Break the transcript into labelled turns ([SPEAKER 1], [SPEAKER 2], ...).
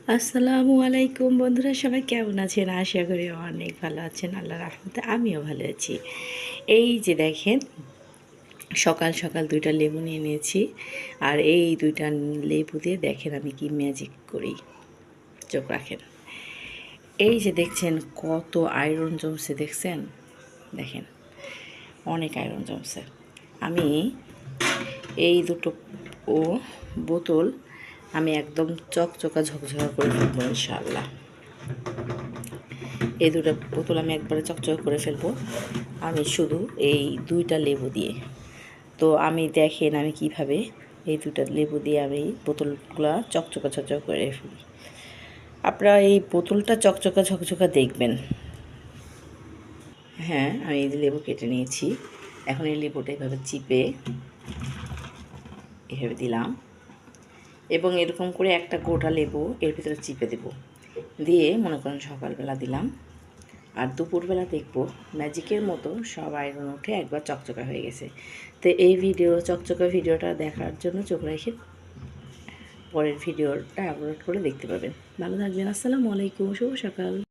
[SPEAKER 1] আসসালামু আলাইকুম বন্ধুরা, সবাই কেমন আছেন? আশা করি অনেক ভালো আছেন। আল্লাহর রহমতে আমিও ভালো আছি। এই যে দেখেন, সকাল সকাল 2টা লেবু নিয়ে নিয়েছি। আর এই 2টা লেবু দিয়ে দেখেন আমি কি ম্যাজিক করি, চোখ রাখেন। এই যে দেখছেন কত আয়রন জমছে, দেখছেন? দেখেন অনেক আয়রন জমছে। আমি এই দুটো ও বোতল আমি একদম চকচকা ঝকঝকা করে ফেলবো ইনশাআল্লাহ। এই 2টা বোতল আমি একবারে চকচক করে ফেলবো আমি শুধু এই 2টা লেবু দিয়ে। তো আমি দেখেন আমি কিভাবে এই 2টা লেবু দিয়ে আমি বোতলগুলো চকচকা ঝকঝক করে ফেলি। আপনারা এই বোতলটা চকচকা ঝকঝকা দেখবেন। হ্যাঁ, আমি এই যে লেবু কেটে নিয়েছি। এখন এই লেবুটা এভাবে চিপে এভাবে দিলাম এবং এরকম করে একটা গোটা লেবু এর ভিতরে চিপে দেব। দিয়ে মনে করেন সকালবেলা দিলাম, আর দুপুরবেলা দেখব ম্যাজিকের মতো সব আয়রন উঠে একবার চকচকা হয়ে গেছে। তো এই চকচকা ভিডিওটা দেখার জন্য চোখ রেখে পরের ভিডিওটা আপলোড করে দেখতে পাবেন। ভালো থাকবেন। আসসালামু আলাইকুম, শুভ সকাল।